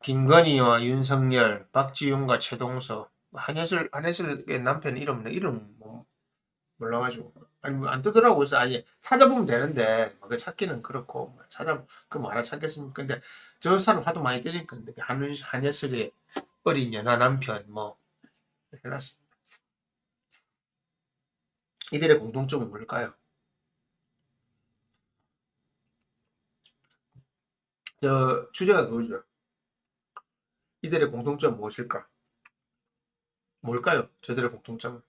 김건희와 윤석열, 박지윤과 최동서, 한예슬의 남편 이름 뭐 몰라가지고 아니 뭐안 뜨더라고. 그래서 아니 찾아보면 되는데 그 찾기는 그렇고 뭐 알아찾겠습니까? 근데 저 사람 하도 많이 때리니까 근데 한예슬의 어린 연하 남편 뭐 해놨습니다. 이들의 공통점은 뭘까요? 주제가 그거죠. 이들의 공통점 무엇일까? 뭘까요? 저들의 공통점은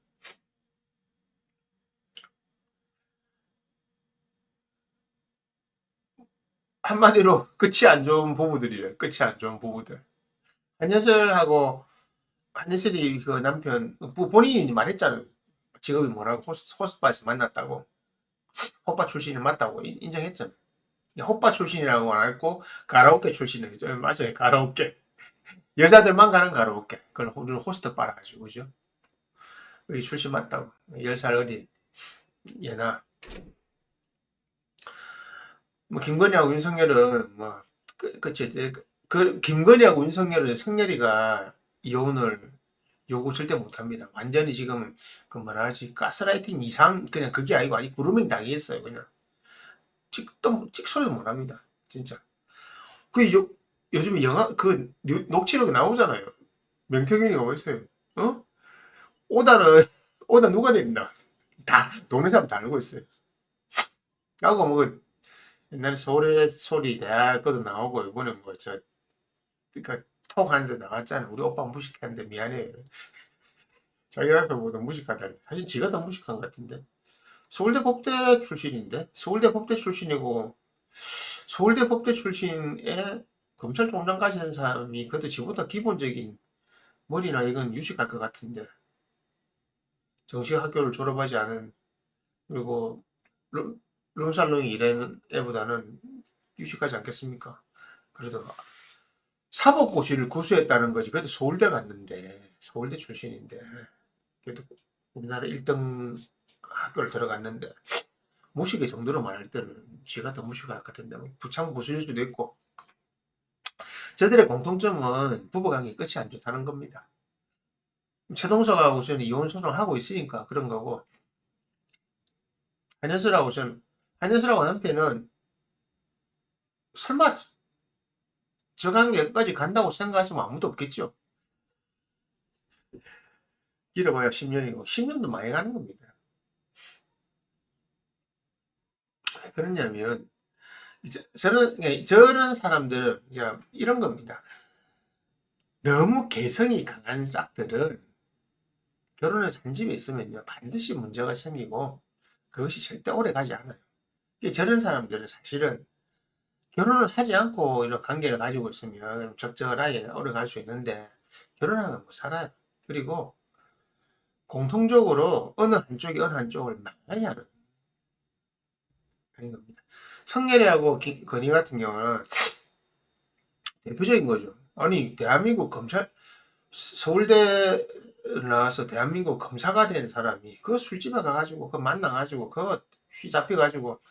한마디로 끝이 안 좋은 부부들이래요. 끝이 안 좋은 부부들. 한예슬하고 한예슬이 그 남편 본인이 말했잖아요. 직업이 뭐라고 호스바에서 만났다고. 호빠 출신이 맞다고 인정했잖아요. 호빠 출신이라고 안 했고 가라오케 출신이죠. 맞아요. 가라오케. 여자들만 가는 가라오케. 그걸 우리는 호스트 빨아가지고 그죠? 여기 출신 맞다고. 10살 어린 얘나 뭐 김건희하고 윤석열은 뭐 그치 그 김건희하고 윤석열은 성렬이가 이혼을 요구 절대 못합니다. 완전히 지금 그 뭐라 하지 가스라이팅 이상 그냥 그게 아니고 아니 그루밍 당했어요. 그냥 찍소리도 못합니다. 진짜. 요즘에 영화 그 녹취録나오잖아요. 명태균이가 어디서요? 어? 오다는 오다 누가 내린다. 다 동네 사람 다 알고 있어요. 나고 뭐 옛날에 서울의 소리 대학거도 나오고 이번에 뭐저 그러니까 톡 하는데 나왔잖아. 우리 오빠 무식한데 미안해요. 자기 남편보다 무식하다니. 사실 지가 더 무식한 것 같은데. 서울대 법대 출신인데 서울대 법대 출신이고 서울대 법대 출신에 검찰총장 가시는 사람이 그래도 지보다 기본적인 머리나 이건 유식할 것 같은데 정식 학교를 졸업하지 않은 그리고 룸, 룸살롱이 일하는 애보다는 유식하지 않겠습니까? 그래도 사법고시를 구수했다는 거지. 그래도 서울대 갔는데 서울대 출신인데 그래도 우리나라 1등 학교를 들어갔는데 무식의 정도로 말할 때는 지가 더 무식할 것 같은데 뭐 부창 부수일 수도 있고 저들의 공통점은 부부관계 끝이 안 좋다는 겁니다. 최동서가 우선 이혼 소송을 하고 있으니까 그런 거고 한예슬하고 우선 한예슬하고 남편은 설마 저 관계까지 간다고 생각하시면 아무도 없겠죠. 길어봐야 10년이고 10년도 많이 가는 겁니다. 왜 그러냐면 저런 사람들은 이제 이런 겁니다. 너무 개성이 강한 싹들은 결혼해서 한 집에 있으면요 반드시 문제가 생기고 그것이 절대 오래 가지 않아요. 저런 사람들은 사실은 결혼을 하지 않고 이런 관계를 가지고 있으면 적절하게 오래 갈 수 있는데 결혼하면 못 살아요. 그리고 공통적으로 어느 한쪽을 망가야 하는 겁니다. 성렬이하고 건희 같은 경우는 대표적인 거죠. 아니 대한민국 검찰 서울대 나와서 대한민국 검사가 된 사람이 그 술집에 가가지고 그 만나가지고 그거 휘 잡혀가지고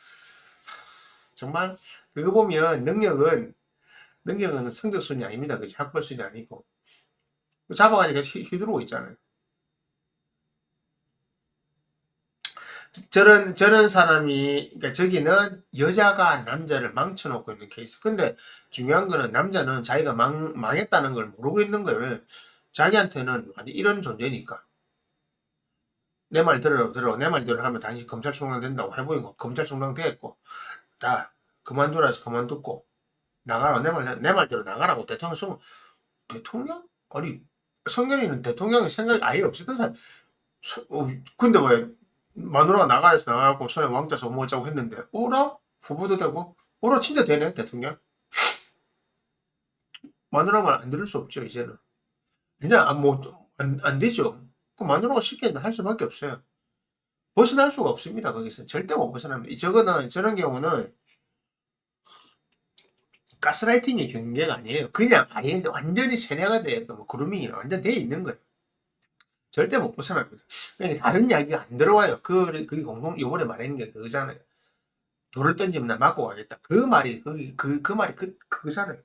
정말 그거 보면 능력은 성적순이 아닙니다. 그 학벌순이 아니고 잡아가니까 휘두르고 있잖아요. 저런 사람이 그러니까 저기는 여자가 남자를 망쳐놓고 있는 케이스. 근데 중요한 거는 남자는 자기가 망했다는 걸 모르고 있는 거예요. 자기한테는 완전 이런 존재니까. 내 말 들어. 내 말 들어 하면 당신 검찰총장 된다고 해보이고 검찰총장 됐고 다 그만두라 해서 그만뒀고 나가라 내 말 대로 나가라고 대통령? 아니 성년이는 대통령의 생각이 아예 없었던 사람. 근데 왜 마누라가 나가서 나가고 손에 왕자 손모자고 했는데 오라 후보도 되고 오라 진짜 되네 대통령. 마누라 말 안 들을 수 없죠 이제는. 그냥 뭐안 되죠. 그 마누라가 시키는 할 수밖에 없어요. 벗어날 수가 없습니다 거기서 절대 못 벗어납니다. 저런 경우는 가스라이팅의 경계가 아니에요. 그냥 아예 완전히 세뇌가 돼, 뭐 그루밍이 완전 돼 있는 거예요. 절대 못 벗어납니다. 그러니까 다른 이야기가 안 들어와요. 그게 요번에 말한 게 그거잖아요. 돌을 던지면 나 맞고 가겠다. 그 말이, 그 말이 그거잖아요.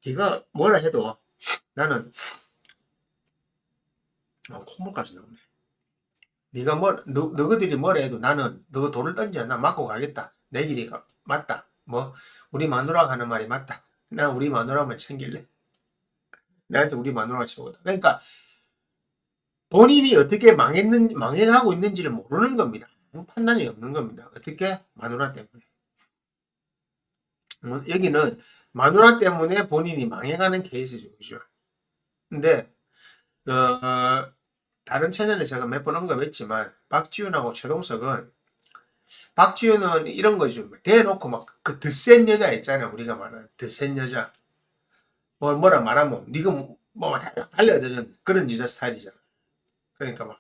걔가 뭐라 해도 나는 콧물까지 나오네. 네가 너희들이 뭐라 해도 나는 너 돌을 던져 나 맞고 가겠다. 내 길이 맞다. 뭐 우리 마누라가 하는 말이 맞다. 난 우리 마누라만 챙길래. 나한테 우리 마누라가 최고다. 그러니까 본인이 어떻게 망해가고 있는지를 모르는 겁니다. 판단이 없는 겁니다. 어떻게? 마누라 때문에. 여기는 마누라 때문에 본인이 망해가는 케이스죠. 그죠? 근데 다른 채널에 제가 몇 번 언급했지만 박지훈하고 최동석은 박지훈은 이런 거죠. 대놓고 막 그 드센 여자 있잖아요. 우리가 말하는 드센 여자. 뭐라 말하면 니가 뭐 달려드는 그런 여자 스타일이잖아. 그러니까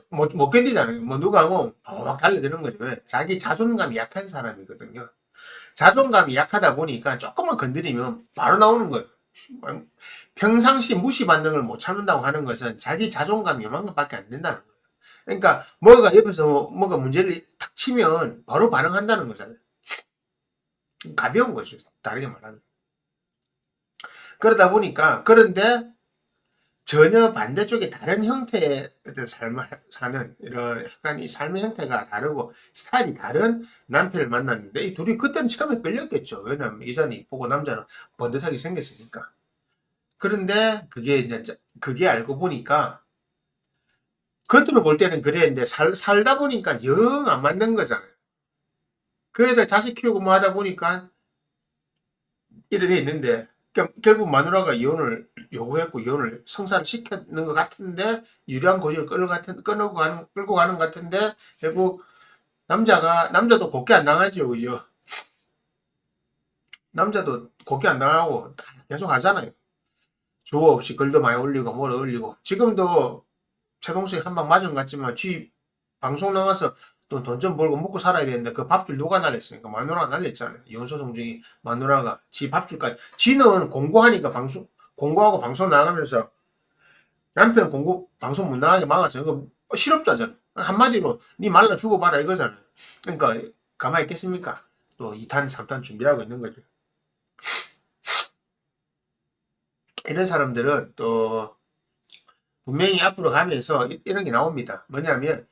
못 견디잖아요. 뭐 누가 막 달려드는 거죠. 왜? 자기 자존감이 약한 사람이거든요. 자존감이 약하다 보니까 조금만 건드리면 바로 나오는 거예요. 평상시 무시 반응을 못 참는다고 하는 것은 자기 자존감이 요만큼밖에 안 된다는 거예요. 그러니까 뭐가 옆에서 뭐가 문제를 탁 치면 바로 반응한다는 거잖아요. 가벼운 거죠. 다르게 말하면. 그러다 보니까 그런데 전혀 반대쪽에 다른 형태의 삶을 사는 이런 약간 이 삶의 형태가 다르고 스타일이 다른 남편을 만났는데 이 둘이 그때는 처음에 끌렸겠죠. 왜냐면 여자는 이쁘고 남자는 번듯하게 생겼으니까. 그런데 그게 이제 그게 알고 보니까 겉으로 볼 때는 그랬는데 살다 보니까 영 안 맞는 거잖아요. 그래도 자식 키우고 뭐 하다 보니까 이래 돼 있는데 결국 마누라가 이혼을 요구했고 이혼을 성사를 시켰는 것 같은데 유리한 고지를 끌고 가는 것 같은데 결국 남자도 곱게 안 당하죠. 그죠? 남자도 곱게 안 당하고 계속 하잖아요. 주어 없이 글도 많이 올리고 뭘 올리고 지금도 최동석이 한 방 맞은 것 같지만 쥐 방송 나가서 또 돈 좀 벌고 먹고 살아야 되는데 그 밥줄 누가 날렸습니까? 마누라가 날렸잖아요. 이혼소송 중에 마누라가 지 밥줄까지. 지는 공고하니까 공고하고 방송 나가면서 남편 공고 방송 못 나가게 막았잖아요. 그 실업자잖아요. 한마디로 니 말라 죽어봐라 이거잖아요. 그러니까 가만히 있겠습니까? 또 2탄, 3탄 준비하고 있는 거죠. 이런 사람들은 또 분명히 앞으로 가면서 이런 게 나옵니다. 뭐냐면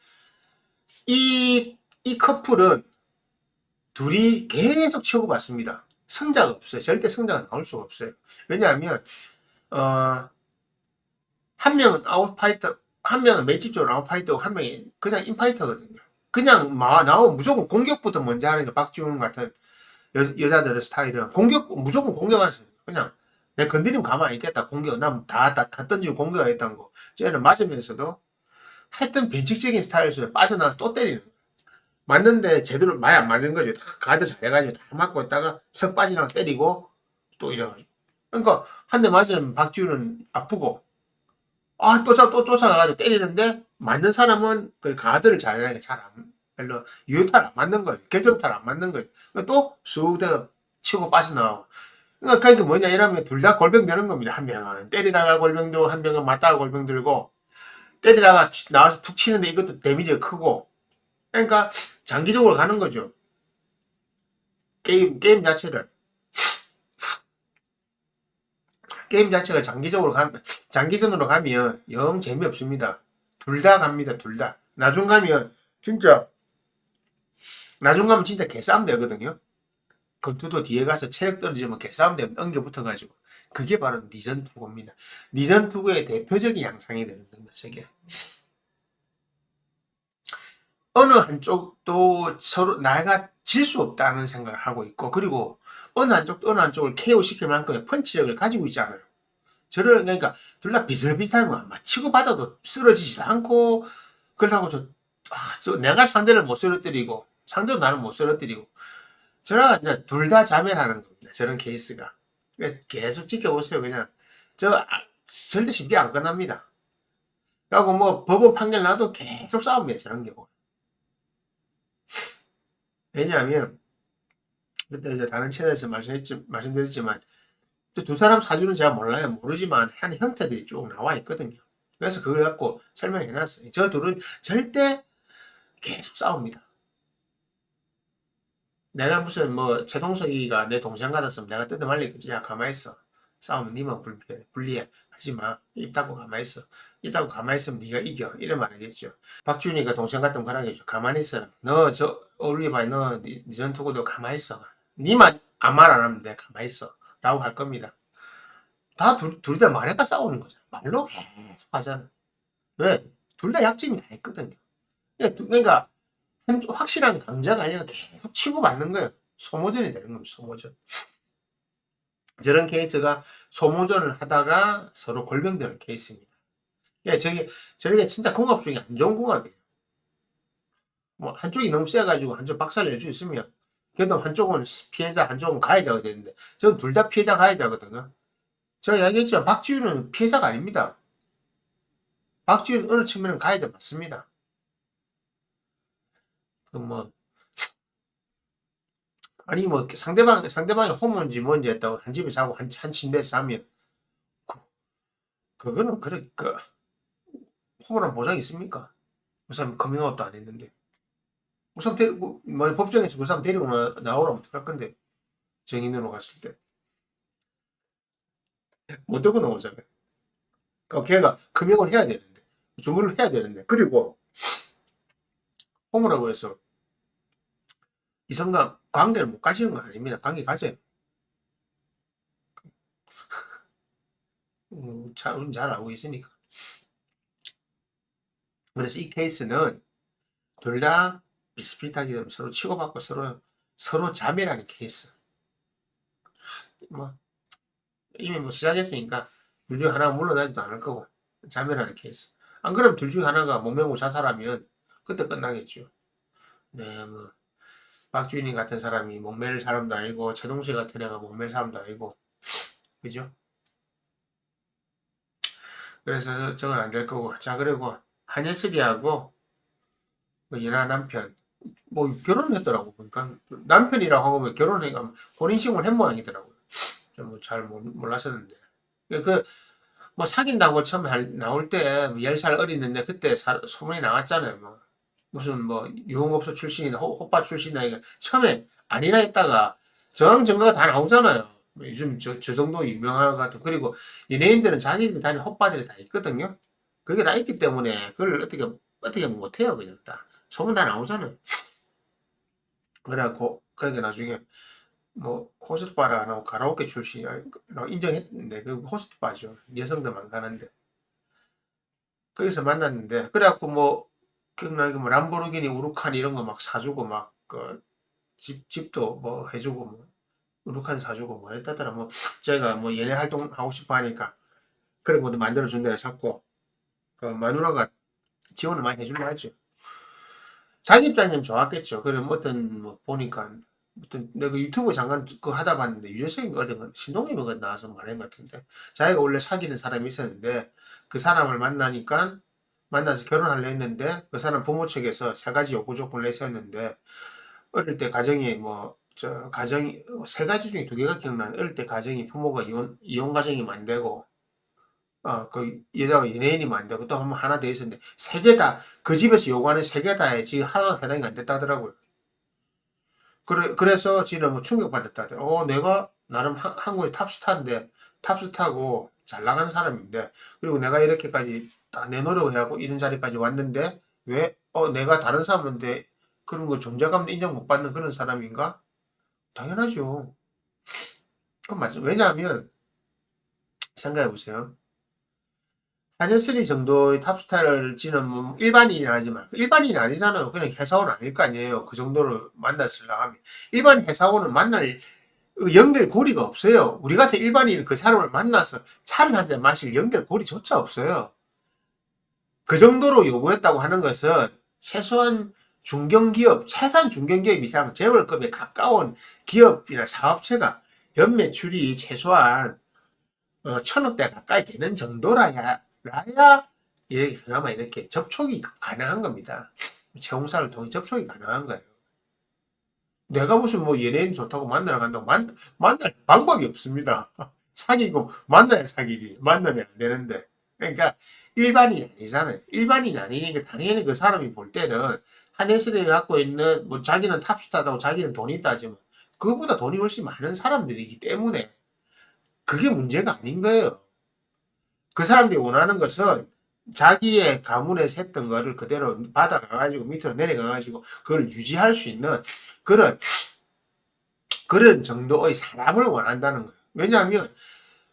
이 커플은 둘이 계속 치고받습니다. 성자가 없어요. 절대 성자가 나올 수가 없어요. 왜냐하면 한 명은 아웃파이터, 한 명은 맷집적으로 아웃파이터고 한 명이 그냥 인파이터거든요. 그냥 나오면 무조건 공격부터 먼저 하는 게 박지훈 같은 여자들의 스타일은 무조건 공격하는 거예요. 그냥 내 건드리면 가만히 있겠다. 공격. 난 다 던지고 공격하겠다는 거. 쟤는 맞으면서도 하여튼 변칙적인 스타일에서 빠져나와서 또 때리는 거예요. 맞는데 제대로 많이 안 맞는 거죠. 다 가드 잘해가지고 다 맞고 있다가 석 빠지나 때리고 또 이래가지고. 그러니까 한 대 맞으면 박지훈은 아프고 또 쫓아가가지고 때리는데 맞는 사람은 그 가드를 잘해야 잘안 별로 유효타를 안 맞는 거예요. 결정타를 안 맞는 거예요. 또쑥 치고 빠져나오고. 그러니까 그게 뭐냐 이러면 둘 다 골병 되는 겁니다. 한 명은 때리다가 골병 들고 한 명은 맞다가 골병 들고 때리다가 나와서 툭 치는데 이것도 데미지가 크고 그러니까 장기적으로 가는 거죠. 게임 자체를. 게임 자체가 장기전으로 가면 영 재미없습니다. 둘 다 갑니다. 둘 다. 나중 가면 진짜 개싸움 되거든요. 검투도 뒤에 가서 체력 떨어지면 개싸움 되면 엉겨붙어가지고. 그게 바로 니전 투구입니다. 니전 투구의 대표적인 양상이 되는 겁니다. 저게. 어느 한쪽도 서로 나가 질 수 없다는 생각을 하고 있고 그리고 어느 한쪽을 KO시킬 만큼의 펀치력을 가지고 있잖아요. 그러니까 둘 다 비슷비슷하면 치고 받아도 쓰러지지도 않고 그렇다고 내가 상대를 못 쓰러뜨리고 상대도 나는 못 쓰러뜨리고 저랑 이제 둘 다 자멸하는 겁니다. 저런 케이스가. 계속 지켜보세요. 그냥 절대 쉽게 안 끝납니다. 그리고 뭐 법원 판결 나도 계속 싸웁니다. 저런 경우. 왜냐하면 그때 이제 다른 채널에서 말씀드렸지만 두 사람 사주는 제가 모르지만 한 형태들이 쭉 나와 있거든요. 그래서 그걸 갖고 설명해 놨어요. 저 둘은 절대 계속 싸웁니다. 내가 무슨 뭐 최동석이가 내 동생 같았으면 내가 뜯어 말리겠지. 야, 가만히 있어. 싸우면 니만 불리해. 하지 마. 입 닫고 가만히 있어. 입 닫고 가만히 있으면 네가 이겨. 이래 말하겠죠. 박준이가 동생 같으면 그러겠죠. 가만히 있어. 너 저 올리바이 너네 전투구도 가만히 있어. 니만 아무 말 안 하면 돼. 가만히 있어. 라고 할 겁니다. 다 둘 다 말해가 싸우는 거죠. 말로 계속 하잖아. 왜? 둘 다 약점이 다 있거든요. 그러니까 확실한 강자가 아니라 계속 치고받는 거예요. 소모전이 되는 겁니다. 소모전. 저런 케이스가 소모전을 하다가 서로 골병되는 케이스입니다. 저게 진짜 궁합 중에 안 좋은 궁합이에요. 뭐 한쪽이 너무 세가지고 한쪽 박살낼 수 있으면 그래도 한쪽은 피해자, 한쪽은 가해자가 되는데 저는 둘 다 피해자, 가해자거든요. 제가 이야기했지만 박지훈은 피해자가 아닙니다. 박지훈은 어느 측면은 가해자 맞습니다. 그 뭐 아니 뭐 상대방이 호모인지 뭔지 했다고 한 집에 자고 한 침대에서 자면 그거는 그래 그 호모란 보장 있습니까? 그 사람 커밍아웃도 안 했는데 그 사람 데리고 뭐 법정에서 그 사람 데리고 나오라면 어떡할 건데 정인으로 갔을 때 못 들고 나오잖아요. 걔가 금융을 해야 되는데 주문을 해야 되는데 그리고 호모라고 해서 이성과 관계를 못 가지는 건 아닙니다. 관계 가져요. 잘 알고 있으니까. 그래서 이 케이스는 둘 다 비슷비슷하게 되면 서로 치고받고 서로 자매라는 케이스. 뭐 이미 뭐 시작했으니까 둘 중에 하나가 물러나지도 않을 거고 자매라는 케이스. 안 그러면 둘 중에 하나가 몸매고 자살하면 그때 끝나겠죠. 네, 뭐 박주인이 같은 사람이 목매일 사람도 아니고 최동식 같은 애가 목매일 사람도 아니고 그죠? 그래서 저건 안 될 거고 자 그리고 한예슬이하고 그 연하 남편 뭐 결혼을 했더라고 보니까 남편이라고 하면 결혼해가 혼인신고를 한 모양이더라고요. 좀 잘 몰랐었는데 그 뭐 사귄다고 처음 나올 때 10살 어리는데 그때 소문이 나왔잖아요. 뭐 무슨 뭐 유흥업소 출신이다 호빠 출신이다 이거 처음에 아니라 했다가 저랑 증거가 다 나오잖아요. 뭐 요즘 저 정도 유명한 것 같은 그리고 연예인들은 자기들이 다니는 호빠들이 다 있거든요. 그게 다 있기 때문에 그걸 어떻게 못해요 그냥 다 소문 다 나오잖아요. 그래갖고 그러니까 나중에 뭐 호스트바라고 가라오케 출신이라고 인정했는데 그 호스트바죠. 여성들만 가는데 거기서 만났는데 그래갖고 뭐 기억나게 뭐 람보르기니 우루칸 이런 거 막 사주고 막 그 집도 뭐 해주고 뭐 우루칸 사주고 뭐 했다더라. 뭐 제가 뭐 연애 활동 하고 싶어 하니까 그런 것도 만들어 준다 자꾸 그 마누라가 지원을 많이 해준다 하죠. 자기 입장이면 좋았겠죠. 그럼 어떤 뭐 보니까 어떤 내가 유튜브 잠깐 그 하다 봤는데 유재석인가 어떤 신동엽인가 나와서 말한 것 같은데 자기가 원래 사귀는 사람이 있었는데 그 사람을 만나니까 만나서 결혼하려 했는데 그 사람 부모 측에서 세 가지 요구 조건을 내세웠는데 어릴 때 가정이 뭐 저 가정이 세 가지 중에 두 개가 기억나는 어릴 때 가정이 부모가 이혼 가정이 안 되고 그 여자가 연예인이면 안 되고 또 하나 더 있었는데 세 개 다 그 집에서 요구하는 세 개 다에 지금 하나도 해당이 안 됐다 하더라고요. 그래서 지는 뭐 충격받았다 하더라고요. 내가 나름 한국의 탑스타인데 탑스타고 잘 나가는 사람인데 그리고 내가 이렇게까지 다 내 노력을 해갖고 이런 자리까지 왔는데 왜 내가 다른 사람한테 그런 거 존재감 인정 못 받는 그런 사람인가? 당연하죠. 그건 맞죠. 왜냐하면 생각해 보세요. 한예슬이 정도의 탑스타를 지는 뭐 일반인이 아니지만 일반인이 아니잖아요. 그냥 회사원 아닐 거 아니에요. 그 정도를 만났으려 하면 일반 회사원은 만날 연결고리가 없어요. 우리 같은 일반인은 그 사람을 만나서 차를 한 잔 마실 연결고리조차 없어요. 그 정도로 요구했다고 하는 것은 최소한 중견기업, 최소한 중견기업 이상 재벌급에 가까운 기업이나 사업체가 연매출이 최소한 1,000억대 가까이 되는 정도라야 이렇게 그나마 이렇게 접촉이 가능한 겁니다. 채용사를 통해 접촉이 가능한 거예요. 내가 무슨 뭐 연예인 좋다고 만나러 간다고 만날 방법이 없습니다. 사귀고 만나야 사귀지 만나면 안 되는데 그러니까 일반인이 아니잖아요. 일반인이 아니니까 당연히 그 사람이 볼 때는 한예슬이 갖고 있는 뭐 자기는 탑스타다고 자기는 돈이 있다 하지만 그거보다 돈이 훨씬 많은 사람들이기 때문에 그게 문제가 아닌 거예요. 그 사람들이 원하는 것은 자기의 가문에서 했던 거를 그대로 받아가가지고 밑으로 내려가가지고 그걸 유지할 수 있는 그런 정도의 사람을 원한다는 거예요. 왜냐하면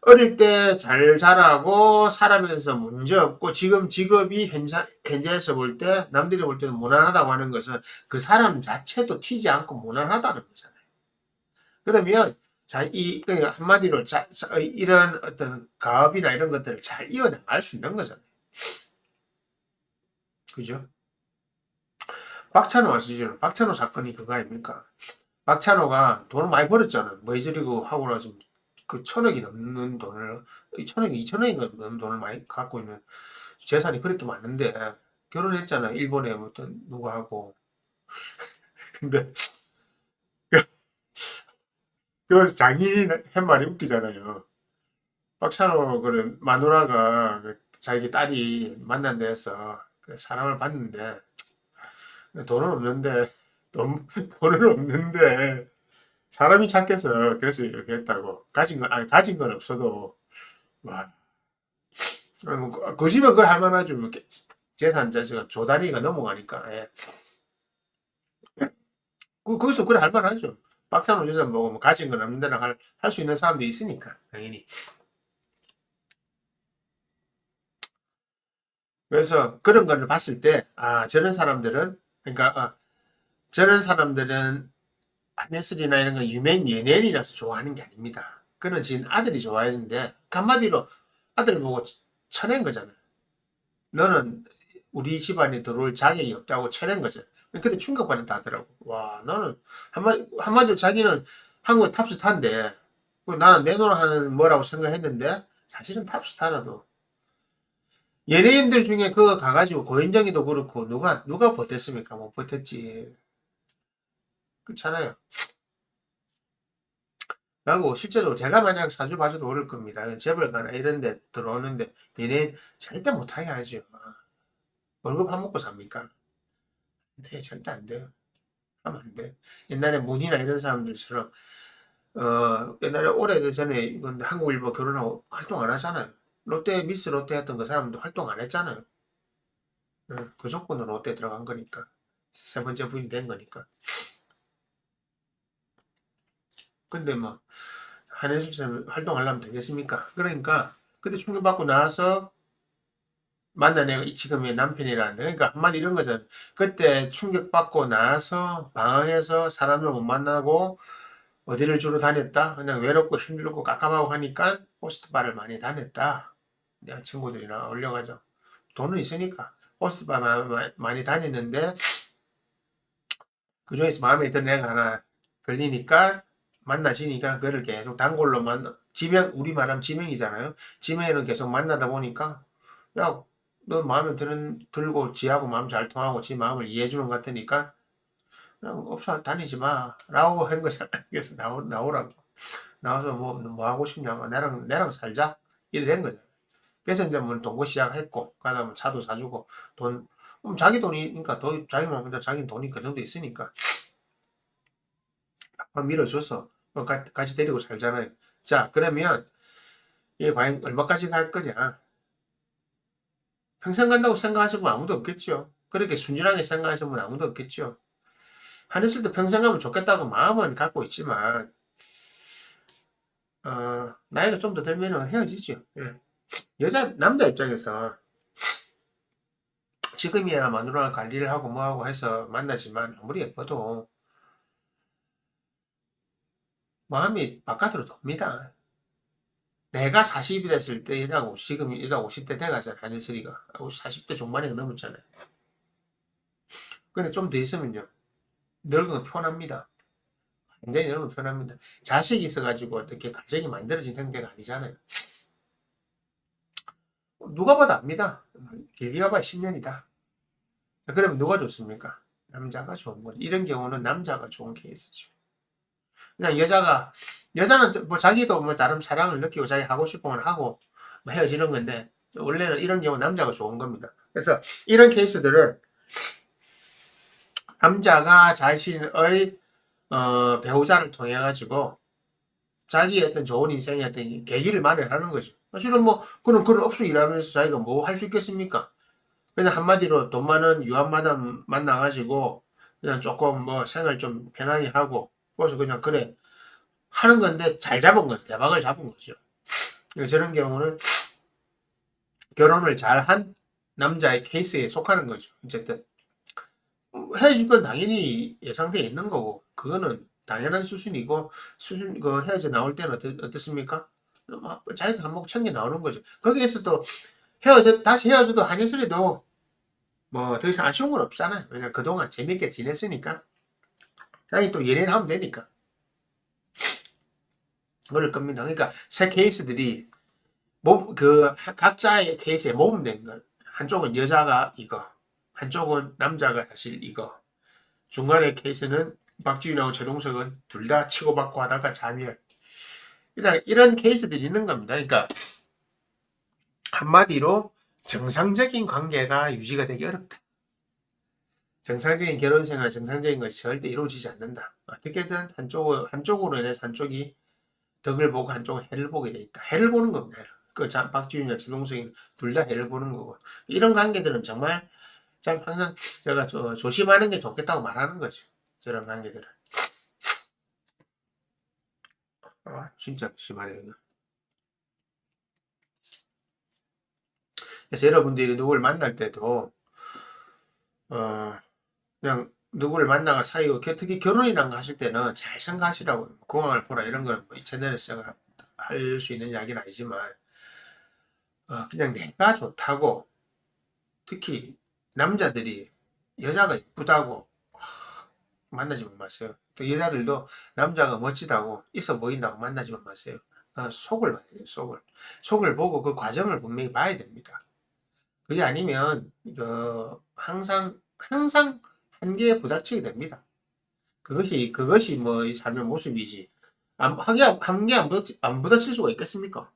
어릴 때 잘 자라고 살아면서 문제 없고 지금 직업이 현재에서 볼 때 남들이 볼 때는 무난하다고 하는 것은 그 사람 자체도 튀지 않고 무난하다는 거잖아요. 그러면 그러니까 한마디로 이런 어떤 가업이나 이런 것들을 잘 이어나갈 수 있는 거잖아요. 그죠? 박찬호 아시죠? 박찬호 사건이 그거 아닙니까? 박찬호가 돈을 많이 벌었잖아요. 머저리고 하고 나서 그 천억이 넘는 돈을, 천억이, 이천억이 넘는 돈을 많이 갖고 있는 재산이 그렇게 많은데, 결혼했잖아요. 일본에 어떤 누구하고. 근데, 그 장인이 한 말이 웃기잖아요. 박찬호 그 마누라가 자기 딸이 만난 데서 그 사람을 봤는데, 돈은 없는데, 돈은 없는데, 사람이 착해서 그래서 이렇게 했다고. 가진 건 없어도, 와, 그 집은 그걸 할 만하죠. 이렇게 재산 자체가 조 단위가 넘어가니까. 예. 거기서 그래 할 만하죠. 박찬호 재산 보고 뭐 가진 건 없는 데랑 할 수 있는 사람도 있으니까, 당연히. 그래서 그런 거를 봤을 때, 아, 그러니까, 저런 사람들은 한예슬이나 이런 거 유명 연예인이라서 좋아하는 게 아닙니다. 그는 지금 아들이 좋아했는데, 한마디로 아들 보고 쳐낸 거잖아. 너는 우리 집안에 들어올 자격이 없다고 쳐낸 거죠. 근데 충격받았다 하더라고. 와, 나는 한마디로 자기는 한국의 탑스타인데, 나는 내노라하는 뭐라고 생각했는데, 사실은 탑스타라도. 연예인들 중에 그거 가가지고 고현정이도 그렇고, 누가 버텼습니까? 못 버텼지. 그렇잖아요. 그리고 실제로 제가 만약 사주 봐줘도 오를 겁니다. 재벌가나 이런 데 들어오는데, 연예인 절대 못하게 하죠. 월급 안 먹고 삽니까? 네, 절대 안 돼요. 하면 안 돼. 옛날에 문희나 이런 사람들처럼 옛날에 오래전에 이건 한국일보 결혼하고 활동 안 하잖아요. 롯데 미스 롯데 했던 그 사람도 활동 안 했잖아요. 그 조건으로 롯데 들어간 거니까 세 번째 부인 된 거니까. 근데 뭐 한혜숙처럼 활동하려면 되겠습니까? 그러니까 그때 충격받고 나서 만난 애가 지금의 남편이라는데 그러니까 한마디 이런 거잖아요. 그때 충격받고 나서 방황해서 사람을 못 만나고 어디를 주로 다녔다? 그냥 외롭고 힘들고 깝깝하고 하니까 호스트바를 많이 다녔다. 내가 친구들이랑 어울려가지고 돈은 있으니까 호스트바 많이 다녔는데 그중에서 마음에 드는 애가 하나 걸리니까 만나시니까 그를 계속 단골로 우리 말하면 지명이잖아요. 지명이는 계속 만나다 보니까 야, 너 마음에 들고 지하고 마음 잘 통하고 지 마음을 이해해주는 것 같으니까 그냥 없어 다니지 마 라고 한 거잖아요. 그래서 나오라고. 나와서 뭐 하고 싶냐? 나랑 살자? 이래 된 거죠. 그래서 이제 뭐 동거 시작했고, 그다음에 차도 사주고, 자기 돈이니까, 자기만 혼자 자기 돈이 그 정도 있으니까, 밀어줘서, 같이 데리고 살잖아요. 자, 그러면, 이게 과연 얼마까지 갈 거냐? 평생 간다고 생각하시는 분 아무도 없겠죠. 그렇게 순진하게 생각하시는 분 아무도 없겠죠. 한했을 평생 가면 좋겠다고 마음은 갖고 있지만, 나이가 좀 더 들면 헤어지죠. 예. 남자 입장에서 지금이야 마누라 관리를 하고 뭐하고 해서 만나지만 아무리 예뻐도 마음이 바깥으로 돕니다. 내가 40이 됐을 때 지금 여자 50대 돼가잖아. 한예슬이가 40대 중반에 넘었잖아요. 근데 좀 더 있으면요. 늙으면 편합니다. 완전히 늙으면 편합니다. 자식이 있어가지고 어떻게 가정이 만들어진 형태가 아니잖아요. 누가 봐도 압니다. 길게 가봐야 10년이다. 그러면 누가 좋습니까? 남자가 좋은 거죠. 이런 경우는 남자가 좋은 케이스죠. 그냥 여자는 뭐 자기도 뭐 나름 사랑을 느끼고 자기 하고 싶은 걸 하고 뭐 헤어지는 건데 원래는 이런 경우 남자가 좋은 겁니다. 그래서 이런 케이스들은 남자가 자신의 배우자를 통해 가지고 자기의 어떤 좋은 인생의 어떤 계기를 마련하는 거죠. 사실은 뭐 그런 업소 일하면서 자기가 뭐 할 수 있겠습니까? 그냥 한마디로 돈 많은 유한마담 만나가지고 그냥 조금 뭐 생활 좀 편하게 하고 그래서 그냥 그래 하는 건데 잘 잡은 거죠. 대박을 잡은 거죠. 저런 경우는 결혼을 잘한 남자의 케이스에 속하는 거죠. 어쨌든 헤어질 건 당연히 예상돼 있는 거고 그거는 당연한 수순이고 수순 그 헤어져 나올 때는 어떻습니까? 자기가 한몫 챙겨 나오는 거죠. 거기에서 또 다시 헤어져도 한예슬이도 뭐 더 이상 아쉬운 건 없잖아요. 왜냐면 그동안 재밌게 지냈으니까 자기 또 연애를 하면 되니까 그럴 겁니다. 그러니까 새 케이스들이 각자의 케이스에 모범된 걸 한쪽은 여자가 이거 한쪽은 남자가 사실 이거 중간의 케이스는 박지윤하고 최동석은 둘 다 치고받고 하다가 자멸. 일단 이런 케이스들이 있는 겁니다. 그러니까 한마디로 정상적인 관계가 유지가 되기 어렵다. 정상적인 결혼 생활, 정상적인 것이 절대 이루어지지 않는다. 어떻게든 한쪽으로 인해서 한쪽이 덕을 보고 한쪽은 해를 보게 돼 있다. 해를 보는 겁니다. 박지윤이나 최동석이 둘 다 해를 보는 거고. 이런 관계들은 정말 참 항상 제가 조심하는 게 좋겠다고 말하는 거죠. 저런 관계들은. 진짜 심하네요. 이거. 그래서 여러분들이 누구를 만날 때도 그냥 누구를 만나가 사이고 특히 결혼이랑 하실 때는 잘 생각하시라고 공항을 보라 이런 걸 뭐 이 채널에서 할 수 있는 이야기는 아니지만 그냥 내가 좋다고 특히 남자들이 여자가 예쁘다고 만나지만 마세요. 또 여자들도 남자가 멋지다고 있어 보인다고 만나지만 마세요. 속을 봐야 돼요. 속을 보고 그 과정을 분명히 봐야 됩니다. 그게 아니면 항상 한계에 부닥치게 됩니다. 그것이 뭐 이 삶의 모습이지. 한계 안 부닥칠 수가 있겠습니까?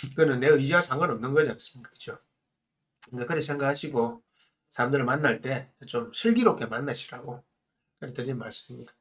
그거는 내 의지와 상관없는 거지 않습니까? 그렇죠? 그렇게 생각하시고 사람들을 만날 때 좀 슬기롭게 만나시라고 드린 말씀입니다.